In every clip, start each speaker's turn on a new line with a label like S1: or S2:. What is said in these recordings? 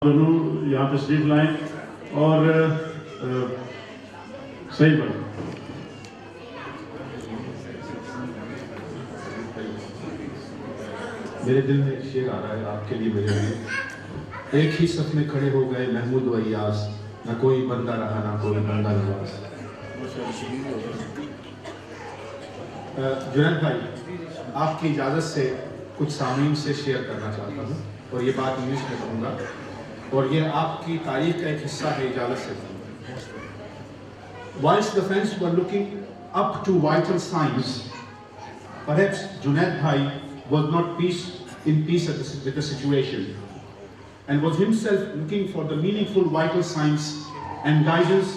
S1: دونوں یہاں تشریف لائیں اور صحیح بات.
S2: میرے دل میں ایک شعر آ رہا ہے آپ کے لیے میرے لیے. ایک ہی صف میں کھڑے ہو گئے محمود و ایاز، نہ کوئی بندہ رہا نہ کوئی بندہ نواز. جنید بھائی، آپ کی اجازت سے کچھ سامعین سے شیئر کرنا چاہتا ہوں اور یہ بات انگلش میں کہوں گا اور یہ آپ کی تاریخ کا ایک حصہ ہے. اجازت سے کہوں گا. Whilst the friends were looking up to vital signs, perhaps Junaid Bhai was not in peace with the situation and was himself looking for the meaningful vital signs and guidance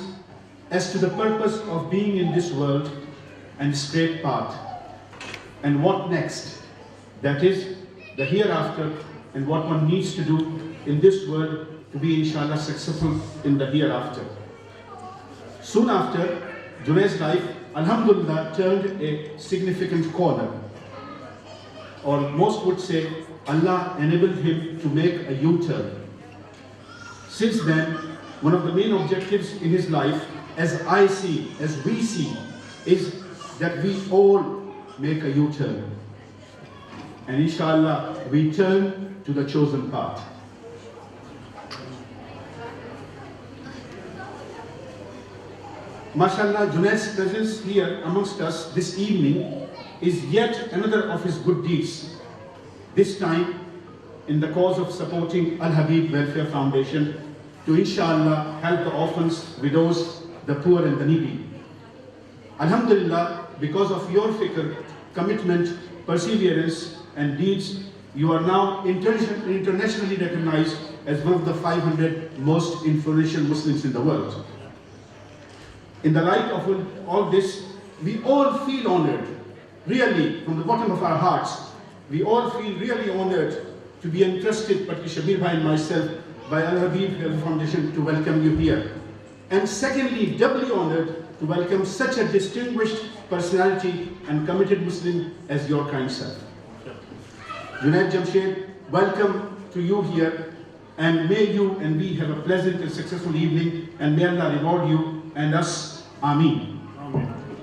S2: as to the purpose of being in this world and straight path and what next, that is the hereafter, and what one needs to do in this world to be inshallah successful in the hereafter. Soon after, Junaid's life, alhamdulillah, turned a significant corner, or most would say Allah enabled him to make a U-turn. Since then, one of the main objectives in his life, as I see, as we see, is that we all make a U-turn. And inshallah, we turn to the chosen path. MashaAllah, Junaid's presence here amongst us this evening is yet another of his good deeds. This time in the cause of supporting Al-Habib Welfare Foundation to inshallah help the orphans, widows, the poor and the needy. Alhamdulillah, because of your fikr, commitment, perseverance and deeds, you are now internationally recognized as one of the 500 most influential Muslims in the world. In the light of all this, we all feel honored, really, from the bottom of our hearts. We all feel really honored to be entrusted, particularly Shabir Bhai and myself, by Al-Habib Welfare Foundation to welcome you here. And secondly, doubly honored to welcome such a distinguished personality and committed Muslim as your kind self. Junaid Jamshed, welcome to you here, and may you and we have a pleasant and successful evening, and may Allah reward you and us. Ameen.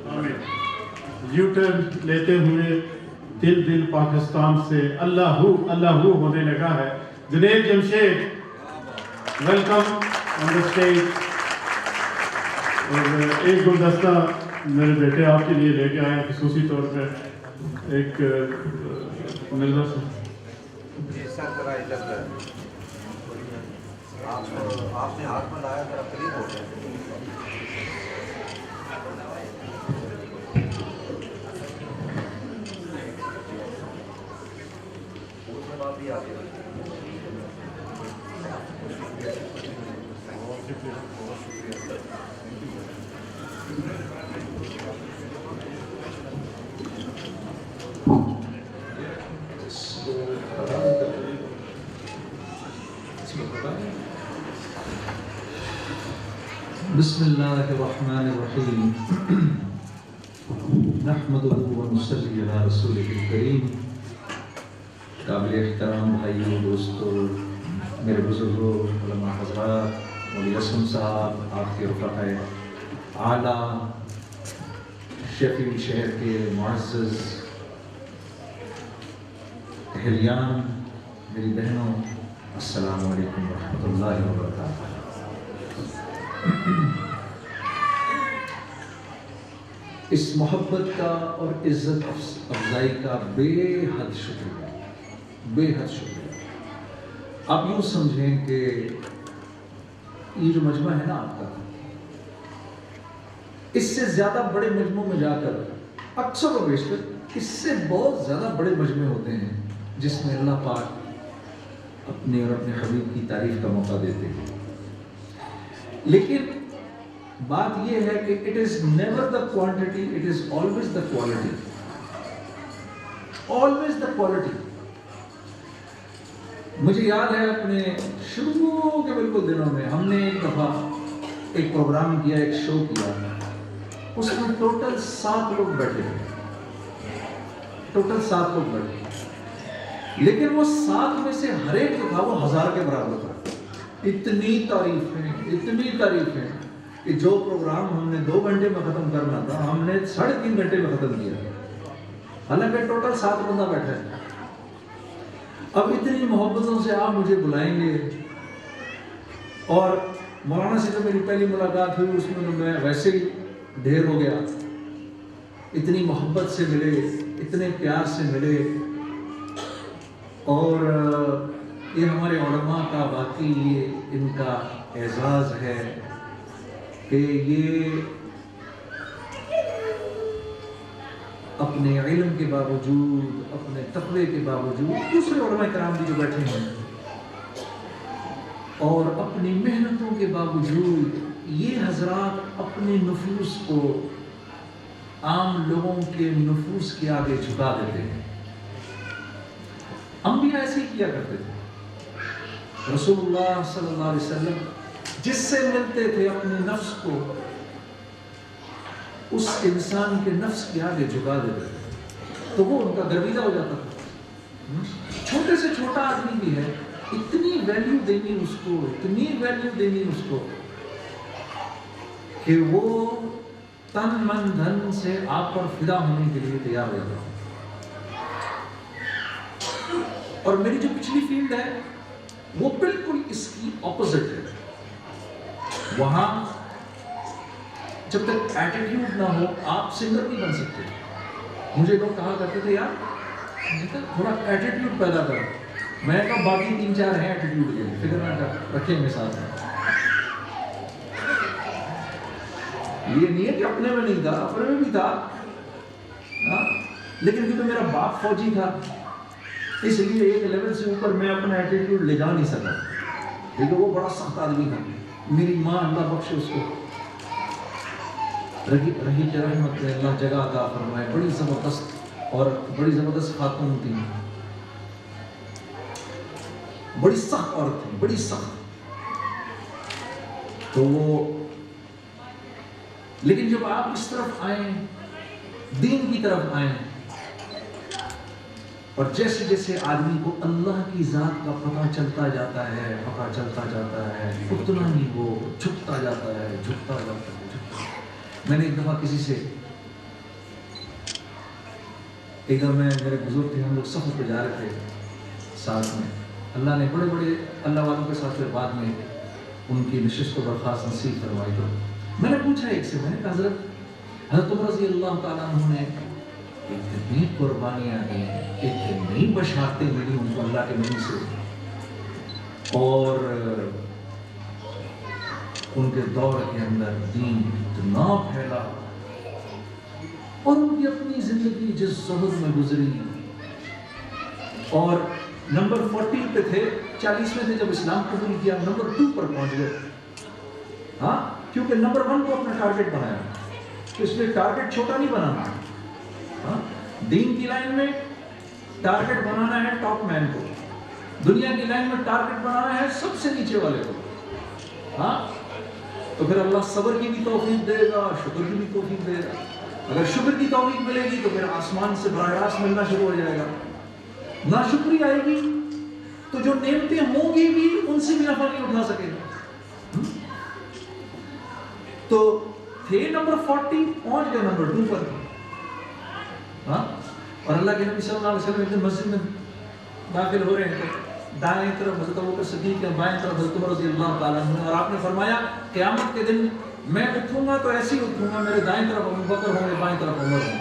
S1: آمین. You turn لیتے ہوئے دل پاکستان سے اللہ ہونے لگا ہے. Junaid Jamshed, welcome on the stage. اور ایک گلدستہ میرے بیٹے آپ کے لیے لے کے آئے ہیں خصوصی طور پہ. ایک مرزا سے
S3: آپ نے ہاتھ میں لایا ذرا قریب ہو گیا.
S4: بسم اللہ الرحمن الرحیم. نحمدہ ونصلی علی رسولہ الکریم. قابل احترام بھائیوں، دوستوں، میرے بزرگوں، علماء حضرات، مولوی اسلم صاحب، آپ کے رفقائے اعلیٰ، شیفی شہر کے معزز اہلیان، میری بہنوں، السلام علیکم ورحمۃ اللہ وبرکاتہ. اس محبت کا اور عزت افزائی کا بے حد شکریہ، بے حد شکریہ. آپ یوں سمجھیں کہ یہ جو مجمع ہے نا آپ کا، اس سے زیادہ بڑے مجموعوں میں جا کر اکثر و بیشتر اس سے بہت زیادہ بڑے مجمع ہوتے ہیں جس میں اللہ پاک اپنے اور اپنے حبیب کی تعریف کا موقع دیتے ہیں. لیکن بات یہ ہے کہ it is never the quantity, it is always the quality. Always the quality. مجھے یاد ہے اپنے شروع کے بالکل دنوں میں ہم نے ایک دفعہ ایک پروگرام کیا، ایک شو کیا، اس میں ٹوٹل 7 لوگ بیٹھے تھے. ٹوٹل 7 لوگ بیٹھے، لیکن وہ 7 میں سے ہر ایک جو تھا وہ 1000 کے برابر تھا. اتنی تعریفیں کہ جو پروگرام ہم نے 2 گھنٹے میں ختم کرنا تھا ہم نے 3.5 گھنٹے میں ختم کیا، حالانکہ ٹوٹل 7 بندہ بیٹھا ہے۔ اب اتنی محبتوں سے آپ مجھے بلائیں گے، اور مولانا سے جو میری پہلی ملاقات ہوئی اس میں میں ویسے ہی ڈھیر ہو گیا، اتنی محبت سے ملے، اتنے پیار سے ملے، اور یہ ہمارے علماء کا واقعی یہ ان کا اعزاز ہے کہ یہ اپنے علم کے باوجود، اپنے تقوی کے باوجود، دوسرے علماء کرام بھی جو بیٹھے ہیں، اور اپنی محنتوں کے باوجود یہ حضرات اپنے نفوس کو عام لوگوں کے نفوس کے آگے جھکا دیتے ہیں۔ انبیاء ایسے ہی کیا کرتے تھے۔ رسول اللہ صلی اللہ علیہ وسلم جس سے ملتے تھے اپنے نفس کو اس انسان کے نفس کے آگے جھکا دیتے تھے، تو وہ ان کا گرویدہ ہو جاتا تھا۔ چھوٹے سے چھوٹا آدمی بھی ہے، اتنی ویلیو دینی اس کو، اتنی ویلیو دینی اس کو کہ وہ تن من دھن سے آپ پر فدا ہونے کے لیے تیار ہو جاتا ہے۔ اور میری جو پچھلی فیلڈ ہے وہ بالکل اس کی اپوزٹ ہے۔ وہاں جب تک ایٹیٹیوڈ نہ ہو آپ سنگر نہیں بن سکتے۔ مجھے لوگ کہا کرتے تھے یار تھوڑا ایٹیٹیوڈ پیدا کرو، میں کہا باقی 3-4 ہیں ایٹیٹیوڈ کے لیے، فکر نہ رکھیں میرے ساتھ۔ یہ نہیں ہے کہ اپنے میں نہیں تھا، اپنے میں بھی تھا، لیکن کیونکہ میرا باپ فوجی تھا اس لیے ایک لیول سے اوپر میں اپنا ایٹیٹیوڈ لے جا نہیں سکا، لیکن وہ بڑا سخت آدمی تھا۔ میری ماں اللہ بخشے اس کو، رہی کے رحمت میں اللہ جگہ عطا فرمائے، بڑی زبردست اور بڑی زبردست خاتون تھی، بڑی سخت عورت تھی، بڑی سخت۔ تو وہ لیکن جب آپ اس طرف آئیں، دین کی طرف آئیں، اور جیسے جیسے آدمی کو اللہ کی ذات کا پتہ چلتا جاتا ہے، اتنا ہی وہ جھکتا جاتا ہے۔ میں نے ایک دفعہ کسی سے، ایک دفعہ میرے بزرگ تھے، ہم لوگ سفر پہ جا رہے تھے ساتھ میں، اللہ نے بڑے بڑے اللہ والوں کے ساتھ پھر بعد میں ان کی نشست و برخاست نصیب فرمائی۔ تو میں نے پوچھا ایک سے، میں نے کہا حضرت عمر رضی اللہ تعالیٰ عنہ نے اتنی قربانیاں دی، اتنی بشارتیں ملی ان کو اللہ کے نبی سے، اور ان کے دور کے اندر دین اتنا پھیلا، اور ان کی اپنی زندگی جس زہد میں گزری، اور نمبر 40 پہ تھے، 40 میں تھے جب اسلام قبول کیا، نمبر 2 پر پہنچ گئے۔ ہاں، کیونکہ نمبر 1 کو اپنا ٹارگٹ بنایا، تو اس لیے ٹارگٹ چھوٹا نہیں بنانا۔ ہاں، دین کی لائن میں ٹارگٹ بنانا ہے ٹاپ مین کو، دنیا کی لائن میں ٹارگٹ بنانا ہے سب سے نیچے والے کو۔ ہاں، تو پھر اللہ صبر کی بھی توفیق دے گا، شکر کی بھی توفیق دے گا۔ اگر شکر کی توفیق ملے گی تو پھر آسمان سے براہ راست ملنا شروع ہو جائے گا۔ ناشکری آئے گی تو جو نعمتیں ہوں گی بھی ان سے بھی نفع نہیں اٹھا سکے گا۔ تو تھے نمبر 40، پہنچ گئے نمبر 2 پر۔ ہاں، اور اللہ کے نبی صلی اللہ علیہ وسلم ایک دن مسجد میں داخل ہو رہے ہیں تو دائیں طرف حضرت ابوبکر صدیق ہے، بائیں طرف حضرت عمر رضی اللہ تعالیٰ عنہ، اور آپ نے فرمایا قیامت کے دن میں اٹھوں گا تو ایسے ہی اٹھوں گا، میرے دائیں طرف ابوبکر ہوں گے، بائیں طرف عمر ہوں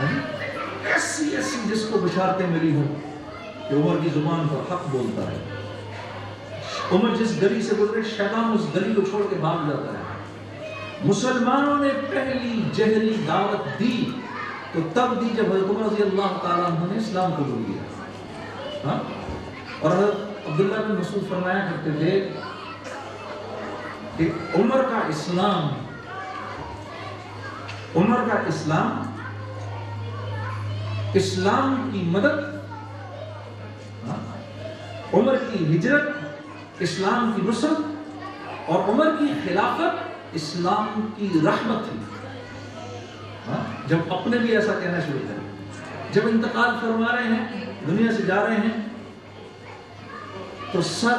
S4: گے۔ ایسی ایسی جس کو بشارتیں ملی ہوں کہ عمر کی زبان پر حق بولتا ہے، عمر جس گلی سے گزرے شیطان اس گلی کو چھوڑ کے بھاگ جاتا ہے۔ مسلمانوں نے پہلی جہری دعوت دی تو تب دی جب حضرت عمر رضی اللہ تعالیٰ عنہ نے اسلام قبول کیا۔ ہاں، اور حضرت عبداللہ بن مسعود فرمایا کرتے تھے کہ عمر کا اسلام اسلام کی مدد، عمر کی ہجرت اسلام کی نصرت، اور عمر کی خلافت اسلام کی رحمت تھی۔ جب اپنے بھی ایسا کہنا شروع کریں، جب انتقال فرما رہے ہیں، دنیا سے جا رہے ہیں، تو سر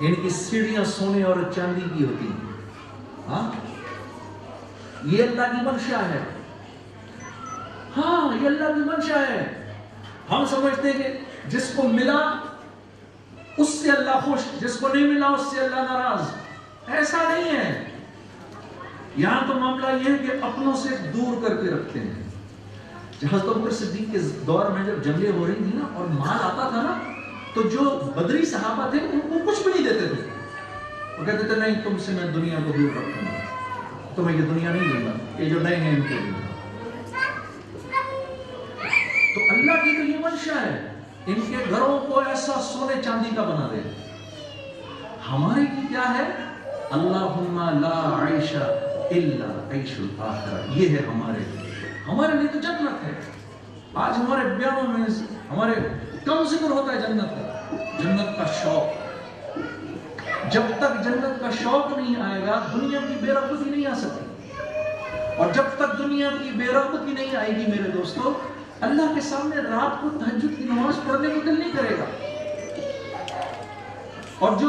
S4: ان کی سیڑھیاں سونے اور چاندی کی ہوتی ہیں. ہاں یہ اللہ کی منشا ہے. ہاں یہ اللہ کی منشا ہے. ہم سمجھتے ہیں کہ جس کو ملا اس سے اللہ خوش، جس کو نہیں ملا اس سے اللہ ناراض. ایسا نہیں ہے. یہاں تو معاملہ یہ ہے کہ اپنوں سے دور کر کے رکھتے ہیں. حضرت ابوبکر صدیق کے دور میں جب جنگیں ہو رہی تھی نا اور مال آتا تھا نا تو جو بدری صحابہ تھے ان کو کچھ بھی نہیں دیتے تھے. وہ کہتے تھے نہیں تم سے میں دنیا کو دور رکھوں گا، تمہیں یہ دنیا نہیں دوں گا، یہ جو نئے ہیں ان کو دوں گا. تو اللہ کی تو یہ منشا ہے ان کے گھروں کو ایسا سونے چاندی کا بنا دے. ہماری کی کیا ہے؟ اللہم لا عیش الا عیش الاخرہ. یہ ہے ہمارے لیے تو جنت ہے. آج ہمارے بیانوں میں ہمارے کم ذکر ہوتا ہے جنت کا شوق. جب تک جنت کا شوق نہیں آئے گا دنیا کی بے رغبتی نہیں آ سکتی. اور جب تک دنیا کی بے رغبتی نہیں آئے گی میرے دوستو، اللہ کے سامنے رات کو تہجد کی نماز پڑھنے کو دل نہیں کرے گا. اور جو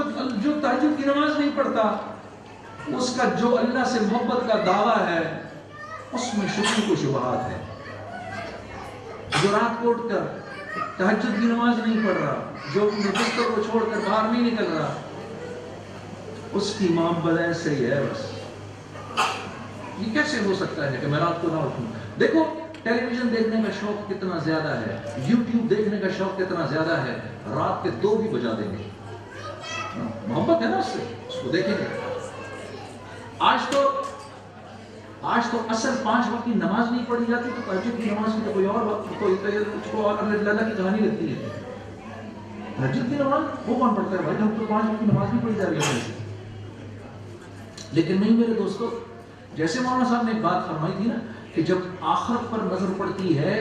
S4: تہجد کی نماز نہیں پڑھتا اس کا جو اللہ سے محبت کا دعویٰ ہے اس میں شکوک و شبہات ہے. جو رات کو اٹھ کر تہجد کی نماز نہیں پڑھ رہا، جو اپنے بستر کو چھوڑ کر باہر نہیں نکل رہا، اس کی محبت ایسے ہی ہے. بس یہ کیسے ہو سکتا ہے کہ میں رات کو نہ اٹھوں؟ دیکھو ٹیلی ویژن دیکھنے کا شوق کتنا زیادہ ہے، یوٹیوب دیکھنے کا شوق کتنا زیادہ ہے، رات کے 2 بھی بجا دیں گے. محبت ہے نا اس سے، اس کو دیکھیں گے. آج تو اصل 5 وقت کی نماز نہیں پڑھی جاتی تو تہجد کی نماز کی تو کوئی اور وقت کو اللہ کی کہانی لگتی ہے. تہجد کی نماز وہ کون پڑھتا ہے بھائی جب تو 5 وقت کی نماز نہیں پڑھی جا رہی ہے. لیکن نہیں میرے دوستو، جیسے مولانا صاحب نے ایک بات فرمائی تھی نا کہ جب آخرت پر نظر پڑتی ہے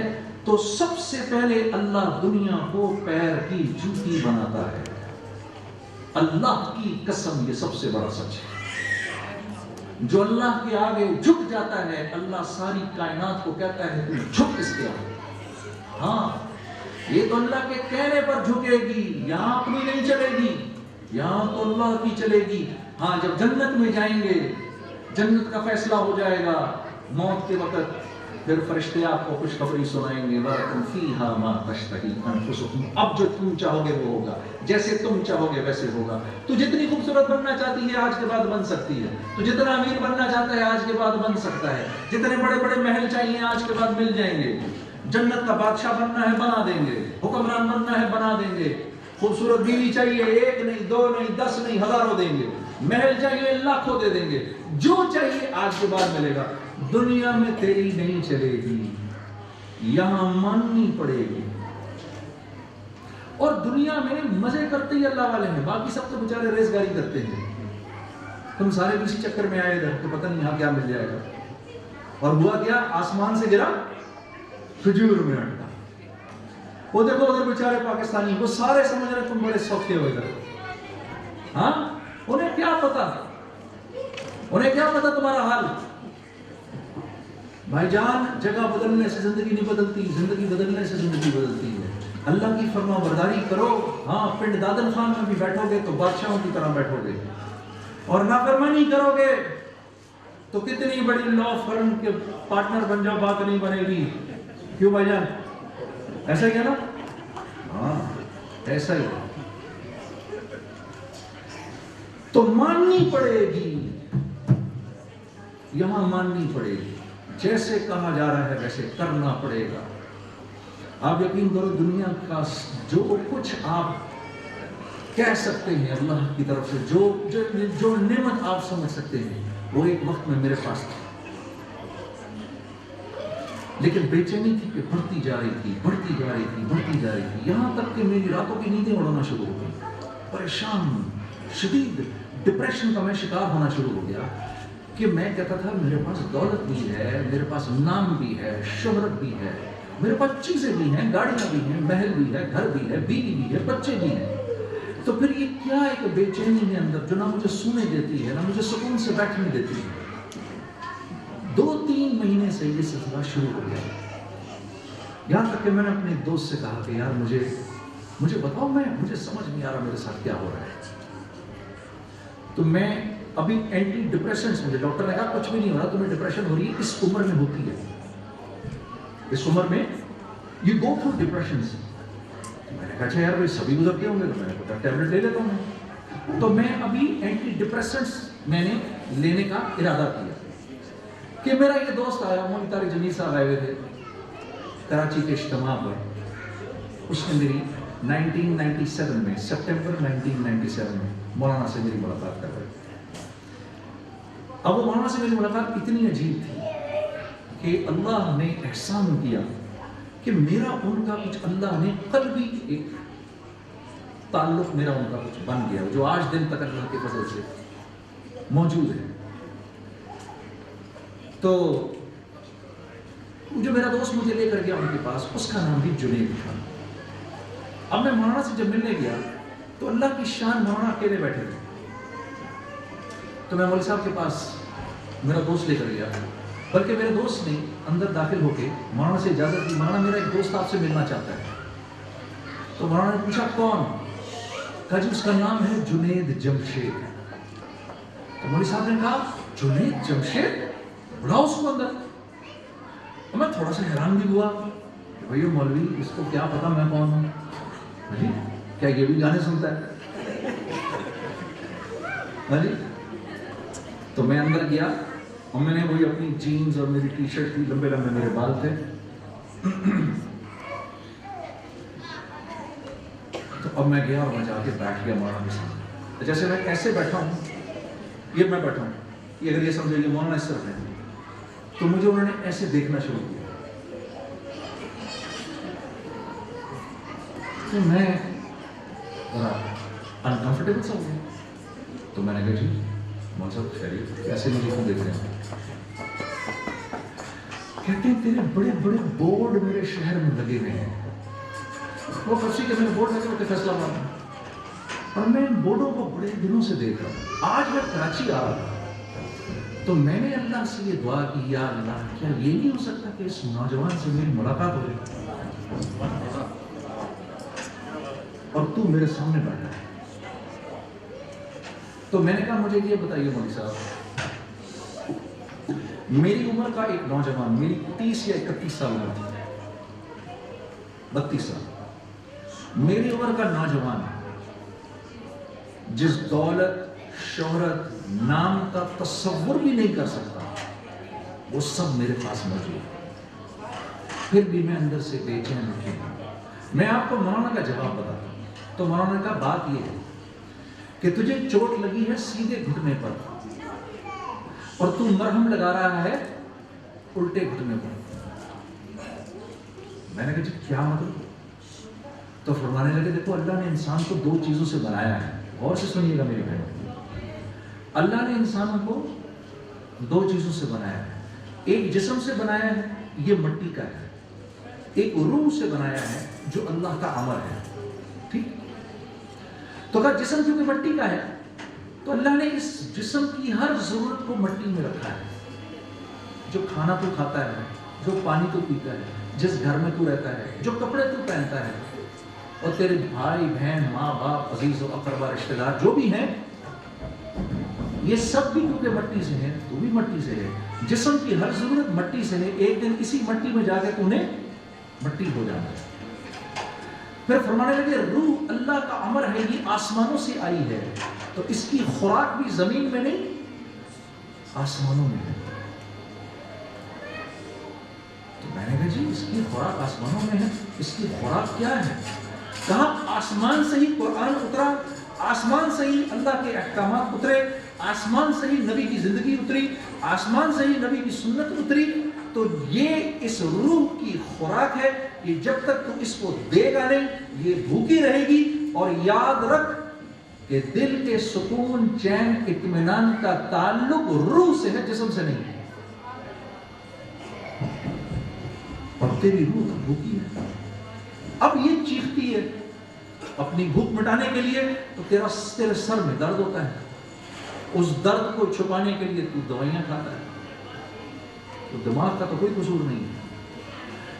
S4: تو سب سے پہلے اللہ دنیا کو پیر کی جوتی بناتا ہے. اللہ کی قسم یہ سب سے بڑا سچ ہے. جو اللہ کے آگے جھک جاتا ہے اللہ ساری کائنات کو کہتا ہے تم جھک اس کے آگے. ہاں یہ تو اللہ کے کہنے پر جھکے گی، یہاں اپنی نہیں چلے گی، یہاں تو اللہ کی چلے گی. ہاں جب جنت میں جائیں گے جنت کا فیصلہ ہو جائے گا موت کے وقت، پھر فرشتے آپ کو خوشخبری سنائیں گے وَلَكُمْ فِيهَا مَا تَشْتَهِي أَنفُسُكُمْ. اب جو تم چاہو گے وہ ہوگا، جیسے تم چاہو گے ویسے ہوگا. تو جتنی خوبصورت بننا چاہتی ہے آج کے بعد بن سکتی ہے، تو جتنا امیر بننا چاہتا ہے آج کے بعد بن سکتا ہے، جتنے بڑے بڑے محل چاہیے آج کے بعد مل جائیں گے. جنت کا بادشاہ بننا ہے بنا دیں گے، حکمران بننا ہے بنا دیں گے. خوبصورت بیوی چاہیے 1 نہیں 2 نہیں 10 نہیں ہزاروں دیں گے. محل چاہیے لاکھوں دے دیں گے. جو چاہیے آج کے بعد ملے گا. دنیا میں تیری نہیں چلے گی، یہاں ماننی پڑے گی. اور دنیا میں مزے کرتے ہی اللہ والے ہیں، باقی سب تو بیچارے ریزگاری کرتے ہیں. تم سارے کسی چکر میں آئے ادھر تو پتہ نہیں یہاں کیا مل جائے گا. اور ہوا کیا؟ آسمان سے گرا کھجور میں اٹکا. وہ دیکھو ادھر بیچارے پاکستانی، وہ سارے سمجھ رہے تم بڑے سوکھے ہو ادھر. ہاں انہیں کیا پتا تمہارا حال. بھائی جان جگہ بدلنے سے زندگی نہیں بدلتی، زندگی بدلنے سے زندگی بدلتی ہے. اللہ کی فرما برداری کرو. ہاں پنڈ دادن خان میں بھی بیٹھو گے تو بادشاہوں کی طرح بیٹھو گے، اور نافرمانی کرو گے تو کتنی بڑی لا فرم کے پارٹنر بن جاؤ بات نہیں بنے گی. کیوں بھائی جان؟ ایسا ہی ہے نا؟ ہاں ایسا ہی. تو ماننی پڑے گی، یہاں ماننی پڑے گی. جیسے کہا جا رہا ہے ویسے کرنا پڑے گا. آپ یقین کرو دنیا کا جو کچھ آپ کہہ سکتے ہیں اللہ کی طرف سے، جو نعمت آپ سمجھ سکتے ہیں وہ ایک وقت میں میرے پاس تھا. لیکن بے چینی تھی کہ بڑھتی جا رہی تھی، یہاں تک کہ میری راتوں کی نیندیں اڑنا شروع ہو گئی. پریشان شدید ڈپریشن کا میں شکار ہونا شروع ہو گیا کہ میں کہتا تھا میرے پاس دولت بھی ہے، میرے پاس نام بھی ہے، شہرت بھی ہے، میرے پاس چیزیں بھی ہیں، گاڑیاں بھی ہیں، محل بھی ہے، گھر بھی ہے، بیوی بھی ہے، بچے بھی ہیں. تو پھر یہ کیا ایک بے چینی ہے اندر جو نہ مجھے سونے دیتی ہے نہ مجھے سکون سے بیٹھنے دیتی ہے. 2-3 مہینے سے یہ سلسلہ شروع ہو گیا. یہاں تک کہ میں نے اپنے دوست سے کہا کہ یار مجھے بتاؤ، مجھے سمجھ نہیں آ رہا میرے ساتھ کیا ہو رہا ہے. تو میں ابھی اینٹی ڈپریشنس، مجھے ڈاکٹر نے کہا کچھ بھی نہیں ہو رہا، تمہیں ڈپریشن ہو رہی ہے، اس عمر میں ہوتی ہے، اس عمر میں یو گو تھرو ڈپریشنس۔ میں نے کہا اچھا یار بھائی سبھی گزرتے ہوں گے، تو میں نے کہا ٹیبلٹ لے لیتا ہوں۔ تو میں ابھی اینٹی ڈپریشنس میں نے لینے کا ارادہ کیا کہ میرا یہ دوست آیا، مولوی طارق جمیل صاحب آئے ہوئے تھے کراچی کے اجتماع پر، اس نے میری 1997 میں سپٹمبر 1997 میں مولانا سے میری ملاقات کر رہے تھے۔ اب وہ مولانا سے میری ملاقات اتنی عجیب تھی کہ اللہ نے احسان کیا کہ میرا ان کا کچھ، اللہ نے قلبی ایک تعلق میرا ان کا کچھ بن گیا جو آج دن تک اللہ کے فضل سے موجود ہے۔ تو جو میرا دوست مجھے لے کر گیا ان کے پاس، اس کا نام بھی جنید تھا۔ اب میں مولانا سے جب ملنے گیا تو اللہ کی شان، مولانا اکیلے بیٹھے تھے، تو میں مولوی صاحب کے پاس میرا دوست لے کر گیا، بلکہ میرے دوست نے اندر داخل ہو کے مولانا سے اجازت دی، مولانا میرا ایک دوست آپ سے ملنا چاہتا ہے۔ تو مولانا نے پوچھا کون؟ کہا جی اس کا نام ہے جنید جمشید۔ تو مولوی صاحب نے کہا جنید جمشید، بلاؤ اس کو اندر۔ اور میں تھوڑا سا حیران بھی ہوا کہ بھائی مولوی اس کو کیا پتا میں کون ہوں، جی کیا یہ بھی گانے سنتا ہے؟ جی تو میں اندر گیا اور میں نے وہی اپنی جینز اور میری ٹی شرٹ تھی، لمبے لمبے میرے بال تھے، تو اب میں گیا اور میں جا کے بیٹھ گیا مولانا کے سامنے۔ جیسے میں ایسے بیٹھا ہوں، یہ میں بیٹھا ہوں، یہ اگر یہ سمجھے یہ مولانا اس طرف ہے، تو مجھے انہوں نے ایسے دیکھنا شروع کیا، تو میں ذرا انکمفرٹیبل سا ہو گیا۔ تو میں نے کہا جی مول صاحب خیریت، کیسے مجھے کیوں دیکھ رہے ہیں؟ کہتے ہیں تیرے بڑے بڑے بورڈ میرے شہر میں لگے ہوئے ہیں۔ وہ کرسی کے میرے بورڈ لگے ہوتے فیصلہ آباد میں، اور میں ان بورڈوں کو بڑے دنوں سے دیکھ رہا ہوں۔ آج میں کراچی آ رہا تھا تو میں نے اللہ سے یہ دعا کی، یا اللہ کیا یہ نہیں ہو سکتا کہ اس نوجوان سے میری ملاقات ہو جائے اور تو میرے سامنے بیٹھا ہے۔ تو میں نے کہا مجھے یہ بتائیے مولوی صاحب، میری عمر کا ایک نوجوان، میری 30 یا 31 سال عمر تھی، 32 سال، میری عمر کا نوجوان جس دولت، شہرت، نام کا تصور بھی نہیں کر سکتا، وہ سب میرے پاس موجود ہے، پھر بھی میں اندر سے بے چین ہوں۔ میں آپ کو مولانا کا جواب بتاتا ہوں۔ تو مولانا کا بات یہ ہے کہ تجھے چوٹ لگی ہے سیدھے گھٹنے پر اور تو مرہم لگا رہا ہے الٹے گھٹنے پر۔ میں نے کہا جی کیا مطلب؟ تو فرمانے لگے دیکھو اللہ نے انسان کو 2 چیزوں سے بنایا ہے، غور سے سنیے گا میرے بھائی، اللہ نے انسانوں کو 2 چیزوں سے بنایا ہے، ایک جسم سے بنایا ہے، یہ مٹی کا ہے، ایک روح سے بنایا ہے جو اللہ کا امر ہے، ٹھیک؟ تو اگر جسم کیونکہ مٹی کا ہے تو اللہ نے اس جسم کی ہر ضرورت کو مٹی میں رکھا ہے، جو کھانا تو کھاتا ہے، جو پانی تو پیتا ہے، جس گھر میں تو رہتا ہے، جو کپڑے تو پہنتا ہے، اور تیرے بھائی بہن، ماں باپ، عزیز و اقربا، رشتہ دار جو بھی ہیں، یہ سب بھی کیونکہ مٹی سے ہیں، تو بھی مٹی سے ہے، جسم کی ہر ضرورت مٹی سے ہے، ایک دن اسی مٹی میں جا کے تو نے مٹی ہو جانا ہے۔ پھر فرمانے لگے روح اللہ کا امر ہے، یہ آسمانوں سے آئی ہے، تو اس کی خوراک بھی زمین میں نہیں آسمانوں میں ہے۔ تو میں نے کہا جی اس کی خوراک آسمانوں میں ہے، اس کی خوراک کیا ہے؟ کہا آسمان سے ہی قرآن اترا، آسمان سے ہی اللہ کے احکامات اترے، آسمان سے ہی نبی کی زندگی اتری، آسمان سے ہی نبی کی سنت اتری، تو یہ اس روح کی خوراک ہے، یہ جب تک تو اس کو دے گا نہیں یہ بھوکی رہے گی، اور یاد رکھ کہ دل کے سکون، چین، اطمینان کا تعلق روح سے ہے، جسم سے نہیں ہے، اور تیری روح تو بھوکی ہے، اب یہ چیختی ہے اپنی بھوک مٹانے کے لیے، تو تیرے سر میں درد ہوتا ہے، اس درد کو چھپانے کے لیے تو دوائیاں کھاتا ہے، تو دماغ کا تو کوئی قصور نہیں ہے۔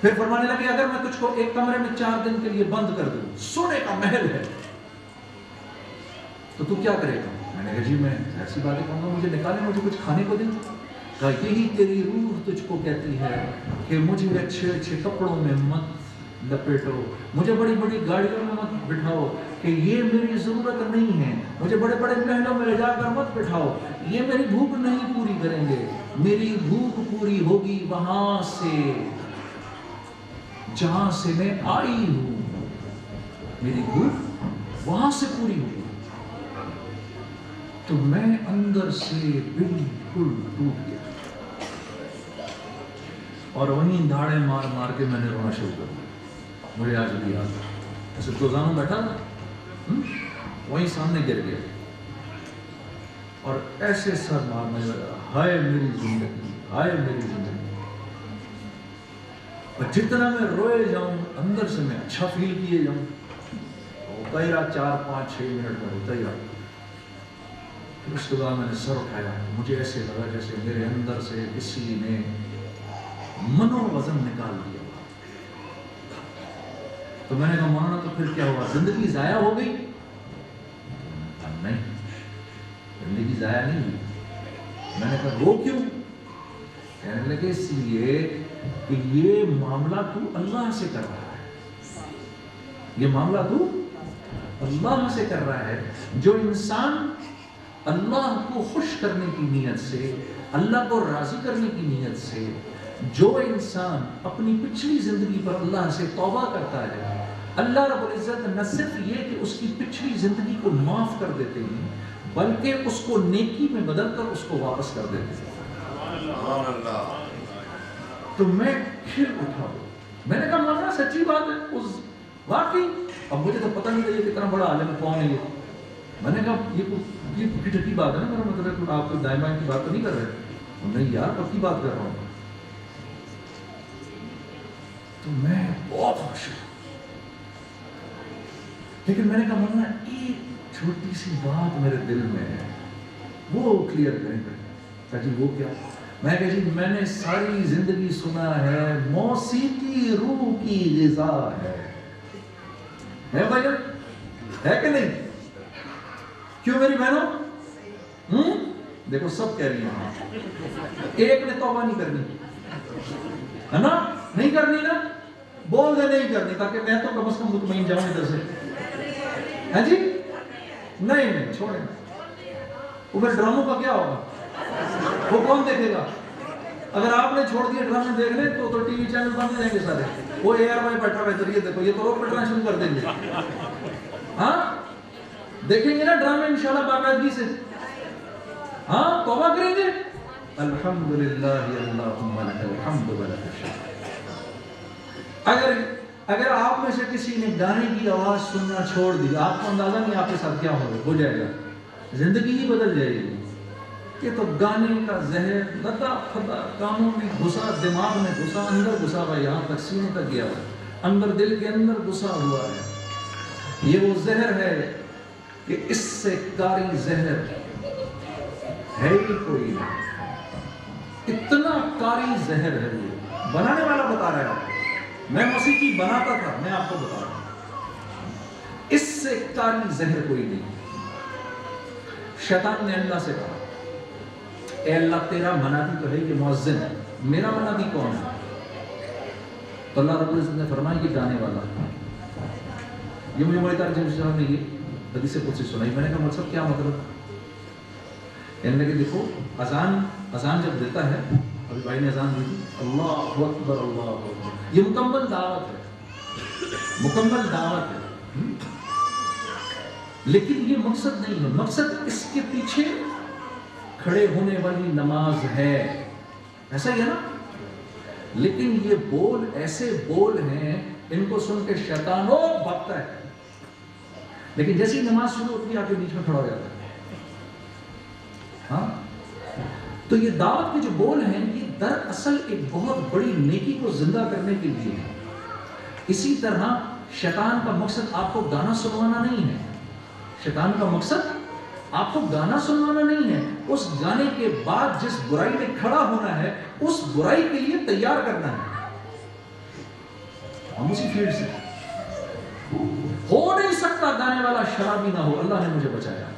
S4: پھر فرمانے لگے اگر میں تجھ کو ایک کمرے میں 4 دن کے لیے بند کر دوں، سونے کا محل ہے، تو تو کیا کرے گا؟ میں نے کہا جی میں ایسی باتیں کہوں گا، مجھے نکالیں، مجھے کچھ کھانے کو دیں۔ کہا یہی تیری روح تجھ کو کہتی ہے کہ مجھے اچھے اچھے کپڑوں میں مت لپیٹو، مجھے بڑی بڑی گاڑیوں میں مت بٹھاؤ، کہ یہ میری ضرورت نہیں ہے، مجھے بڑے بڑے محلوں میں لے جا کر مت بٹھاؤ، یہ میری بھوک نہیں پوری کریں گے، میری بھوک پوری ہوگی وہاں سے جہاں سے میں آئی ہوں، میری بھوک وہاں سے پوری ہوگی۔ تو میں اندر سے بالکل ٹوٹ گیا اور وہیں دھاڑے مار مار کے میں نے رونا شروع کر دیا۔ مجھے آج بھی یاد ہے، ایسے توزانوں بیٹھا تھا، وہیں سامنے گر گیا اور ایسے سر مارنے لگا، ہائے میری زندگی، ہائے میری زندگی۔ اور جتنا میں روئے جاؤں اندر سے میں اچھا فیل کیے جاؤں، ہوتا ہی رہا 4 5 6 منٹ میں ہوتا ہی رہا۔ اس کے بعد میں نے سر اٹھایا، مجھے ایسے لگا جیسے میرے اندر سے کسی نے منو وزن نکال دیا۔ تو میں نے کہا مولانا تو پھر کیا ہوا، زندگی ضائع ہو گئی؟ نہیں، زندگی ضائع نہیں ہوئی۔ میں نے کہا وہ کیوں؟ کہنے لگے اس لیے کہ یہ معاملہ تو اللہ سے کر رہا ہے، یہ معاملہ تو اللہ سے کر رہا ہے۔ جو انسان اللہ کو خوش کرنے کی نیت سے، اللہ کو راضی کرنے کی نیت سے، جو انسان اپنی پچھلی زندگی پر اللہ سے توبہ کرتا ہے، اللہ رب العزت نہ صرف یہ کہ اس کی پچھلی زندگی کو معاف کر دیتے ہیں بلکہ اس کو نیکی میں بدل کر اس کو واپس کر دیتے ہیں۔ تو میں پھر اٹھا، میں نے کہا مولانا سچی بات ہے، اس واقعی اب مجھے تو پتہ نہیں تھا یہ کتنا بڑا عالم کون ہے یہ۔ میں نے کہا یہ پکی ٹھکی بات ہے نا، میرا مطلب ہے آپ کو دائیں بائیں کی بات تو نہیں کر رہے؟ نہیں یار پکی بات کر رہا ہوں۔ تو میں بہت خوش ہوں، لیکن میں نے کہا مولانا ایک چھوٹی سی بات میرے دل میں ہے، وہ کلیئر کریں گے؟ کہا جی وہ کیا؟ میں کہا جی میں نے ساری زندگی سنا ہے موسیقی روح کی غذا ہے بھائی، ہے کہ نہیں؟ کیوں میری بہنوں؟ دیکھو سب کہہ رہی ہیں، ایک نے توبہ نہیں کرنی ہے نا، نہیں کرنی نا، بول دے نہیں کرنی تاکہ میں تو کم از کم مطمئن جاؤں ادھر سے، ہے جی؟ نہیں چھوڑیں، وہ پھر ڈراموں کا کیا ہوگا، وہ کون دیکھے گا؟ اگر آپ نے چھوڑ دیے ڈرامے دیکھنے تو ٹی وی چینل بند ہو جائیں گے سارے، وہ اے آر وائی بیٹھا رہتا ہے، یہ دیکھو یہ تو روک پٹنا شروع کر دیں گے۔ ہاں دیکھیں گے نا ڈرامے انشاءاللہ باقاعدگی سے، ہاں توبہ کریں گے، الحمدللہ اللہم لک الحمد ولک الشکر۔ اگر آپ میں سے کسی نے گانے کی آواز سننا چھوڑ دی، آپ کو اندازہ نہیں آپ کے ساتھ کیا ہو جائے گا، زندگی ہی بدل جائے گی۔ یہ تو گانے کا زہر لتا پھتا کانوں میں گھسا، دماغ میں گھسا، اندر گھسا ہوا، یہاں تک سینے تک گیا ہوا، اندر دل کے اندر گھسا ہوا ہے۔ یہ وہ زہر ہے کہ اس سے کاری زہر ہے ہی کوئی نہیں، اتنا کاری زہر ہے۔ یہ بنانے والا بتا رہا ہے، میں موسیقی بناتا تھا، میں آپ کو بتا رہا ہوں، اس سے کاری زہر کوئی نہیں۔ شیطان نے اللہ سے کہا اے اللہ تیرا منادی تو ہے کہ مؤذن ہے، میرا منادی کون ہے؟ تو اللہ رب العزت نے فرمایا کہ گانے والا۔ یہ مجھے بڑی طرح صاحب نے یہ حدیث قدسی سنائی، میں نے کہا مطلب کیا مطلب؟ کہنے لگے دیکھو اذان جب دیتا ہے، ابھی بھائی نے اذان دی تھی، اللہ اکبر اللہ اکبر، یہ مکمل دعوت ہے، مکمل دعوت ہے، لیکن یہ مقصد نہیں ہے، مقصد اس کے پیچھے کھڑے ہونے والی نماز ہے، ایسا ہی ہے نا۔ لیکن یہ بول ایسے بول ہیں، ان کو سن کے شیطان بھگتا ہے، لیکن جیسی نماز شروع ہوتی ہے آپ کے بیچ میں کھڑا ہو جاتا ہے۔ ہاں تو یہ دعوت کے جو بول ہیں یہ دراصل ایک بہت بڑی نیکی کو زندہ کرنے کے لیے ہے۔ اسی طرح شیطان کا مقصد آپ کو گانا سنوانا نہیں ہے، شیطان کا مقصد آپ کو گانا سنوانا نہیں ہے، اس گانے کے بعد جس برائی میں کھڑا ہونا ہے اس برائی کے لیے تیار کرنا ہے۔ ہم اسی فیلڈ سے ہو نہیں سکتا گانے والا شرابی نہ ہو، اللہ نے مجھے بچایا،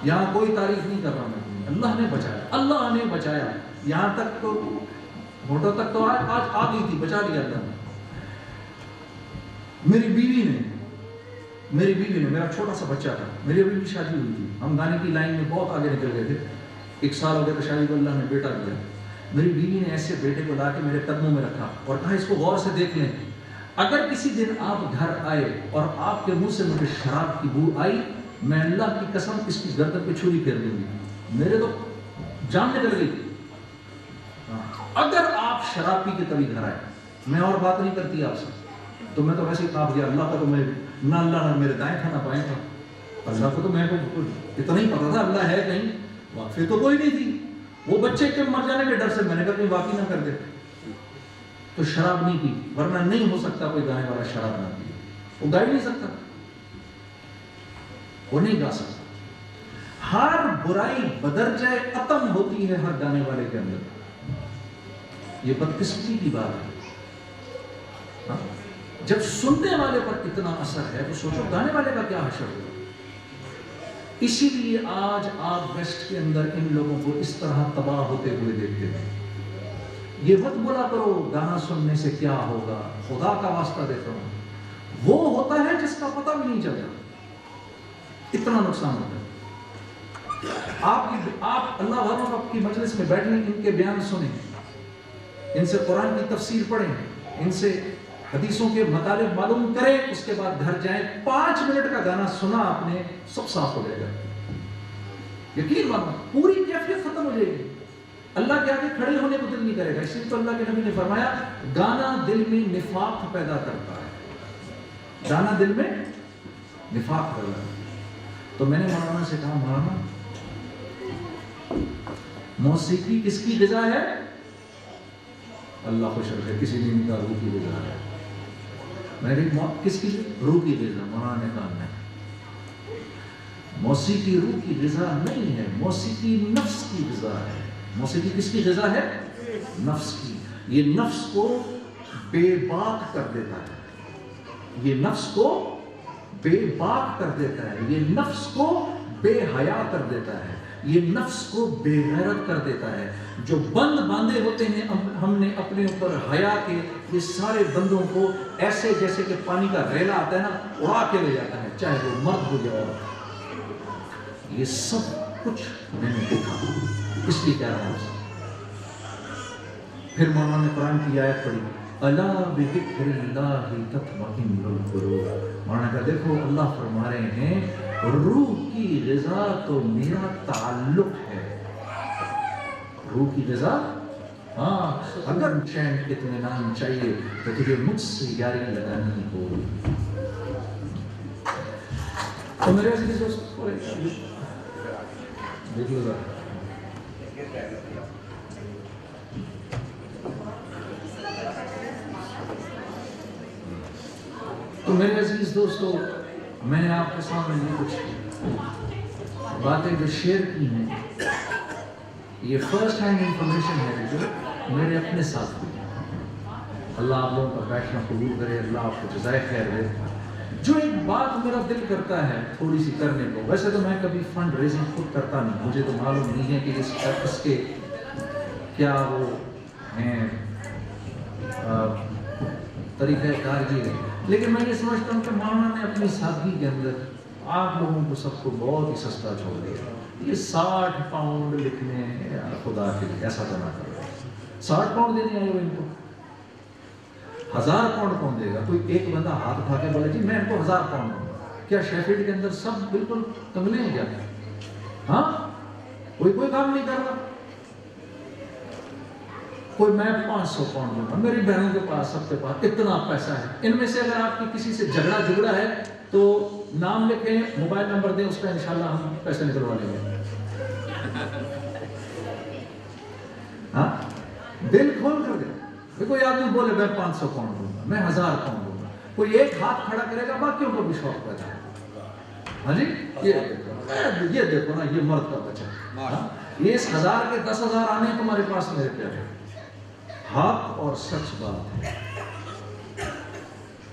S4: یہاں کوئی تعریف نہیں کر رہا میں، اللہ نے بچایا، اللہ نے بچایا، یہاں تک تو ہوٹل تک تو آج آ گئی تھی، بچا لیا اللہ نے۔ میری بیوی نے، میرا چھوٹا سا بچہ تھا، میری ابھی بھی شادی ہوئی تھی، ہم گانے کی لائن میں بہت آگے نکل گئے تھے، 1 سال ہو گیا تو شادی کو اللہ نے بیٹا دیا۔ میری بیوی نے ایسے بیٹے کو لا کے میرے قدموں میں رکھا اور کہا اس کو غور سے دیکھ لیں، اگر کسی دن آپ گھر آئے اور آپ کے منہ سے مجھے شراب کی بو آئی، میں اللہ کی قسم اس کی گردن پہ چھری پھیر دوں گی۔ میرے تو جان نکل گئی تھی۔ اگر آپ شراب پی کے کبھی گھر آئے، میں اور بات نہیں کرتی آپ سے، تو میں تو ویسے ہی کہا اللہ کا تو میں نہ اللہ نہ میرے دائیں تھا نہ بائیں تھا، اللہ کو تو میں اتنا ہی پتا تھا اللہ ہے کہیں، واقفی تو کوئی نہیں تھی۔ وہ بچے کے مر جانے کے ڈر سے میں نے کہا کہیں واقعی نہ کر دے، تو شراب نہیں پی، ورنہ نہیں ہو سکتا کوئی گانے والا شراب نہ پی، وہ گا ہی نہیں سکتا، وہ نہیں گا سکتا۔ ہر برائی بدرجہ اتم ہوتی ہے ہر گانے والے کے اندر، یہ بدقسمتی کی بات ہے۔ جب سننے والے پر اتنا اثر ہے تو سوچو گانے والے کا کیا حشر ہوگا۔ اسی لیے آج آپ ویسٹ کے اندر ان لوگوں کو اس طرح تباہ ہوتے ہوئے دیکھتے ہیں۔ یہ مت بولا کرو گانا سننے سے کیا ہوگا، خدا کا واسطہ دیتا ہوں، وہ ہوتا ہے جس کا پتہ بھی نہیں چلتا، اتنا نقصان ہوتا ہے۔ آپ اللہ والوں کی مجلس میں بیٹھیں، ان کے بیان سنیں، ان سے قرآن کی تفسیر پڑھیں، ان سے حدیثوں کے مطالب معلوم کریں، اس کے بعد گھر جائیں، 5 منٹ کا گانا سنا آپ نے، سب صاف ہو جائے گا، یقین ماننا، پوری کیفیت ختم ہو جائے گی، اللہ کے آگے کھڑے ہونے کو دل نہیں کرے گا۔ اس لیے تو اللہ کے نبی نے فرمایا گانا دل میں نفاق پیدا کرتا ہے، گانا دل میں نفاق پیدا کرتا ہے۔ تو میں نے مولانا سے کہا مولانا موسیقی کس کی غذا ہے؟ اللہ خوش رکھے، کسی نے کہا روح کی غذا ہے۔ میں نے کہا کس کی؟ روح کی غذا۔ مولانا نے کہا نہیں، موسیقی روح کی غذا نہیں ہے، موسیقی نفس کی غذا ہے۔ موسیقی کس کی غذا ہے؟ نفس کی۔ یہ نفس کو بے باک کر دیتا ہے، یہ نفس کو بے باک کر دیتا ہے، یہ نفس کو بے حیا کر دیتا ہے، یہ نفس کو بے غیرت کر دیتا ہے۔ جو بند باندھے ہوتے ہیں ہم نے اپنے اوپر حیا کے، یہ سارے بندوں کو ایسے جیسے کہ پانی کا ریلا آتا ہے نا، اڑا کے لے جاتا ہے، چاہے وہ مرد ہو یا عورت۔ یہ سب کچھ میں نے دیکھا، اس لیے کہہ رہا ہوں۔ پھر مولانا نے قرآن کی آیت پڑھی، الا بذکر اللہ تطمئن القلوب۔ مولانا کہا دیکھو اللہ فرما رہے ہیں روح کی غذا تو میرا تعلق ہے، روح کی غذا، ہاں اگر چین اطمینان چاہیے تو تجھے مجھ سے یاری لگانی ہو۔ تو میرے عزیز دوست دیکھ لو ذرا، تو میرے عزیز دوستو میں نے آپ کے سامنے یہ کچھ باتیں جو شیئر کی ہیں، یہ فرسٹ ہینڈ انفارمیشن ہے جو میرے اپنے ساتھ ہوئی۔ اللہ آپ لوگوں کا بیٹھنا قبول کرے، اللہ آپ کو جزائے خیر دے۔ جو ایک بات میرا دل کرتا ہے تھوڑی سی کرنے کو، ویسے تو میں کبھی فنڈ ریزنگ خود کرتا نہیں، مجھے تو معلوم نہیں ہے کہ اس کے کیا وہ ہیں طریقہ کار یہ ہے، لیکن میں یہ سمجھتا ہوں کہ مولانا نے اپنی سادگی کے اندر آپ لوگوں کو سب کو بہت ہی سستا چھوڑ دیا۔ یہ 60 پاؤنڈ لکھنے خدا کے لیے ایسا تو نہ کرو، 60 پاؤنڈ دینے آئے ہو ان کو، 1000 پاؤنڈ کون دے گا؟ کوئی ایک بندہ ہاتھ اٹھا کے بولے جی میں ان کو 1000 پاؤنڈ دوں گا۔ کیا شیفیلڈ کے اندر سب بالکل کنگلے ہیں کیا؟ ہاں کوئی کام نہیں کر رہا، کوئی میں 500 پاؤنڈ دوں گا، میری بہنوں کے پاس سب کے پاس اتنا پیسہ ہے۔ ان میں سے اگر آپ کی کسی سے جھگڑا ہے تو نام لکھیں، موبائل نمبر دیں، اس پہ انشاءاللہ ہم پیسے نکلوا لیں گے۔ ہاں دل کھول کر دیں، کوئی آدمی بولے میں 500 پاؤنڈ دوں گا، میں 1000 پاؤنڈ دوں گا، کوئی ایک ہاتھ کھڑا کرے گا، باقیوں کو بھی شوق پیدا ہے۔ ہاں جی یہ دیکھو نا، یہ مرد کا بچہ، یہ اس 1000 کے 10,000 آنے تمہارے پاس میرے پیارے، حق اور سچ بات ہے۔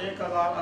S5: 1000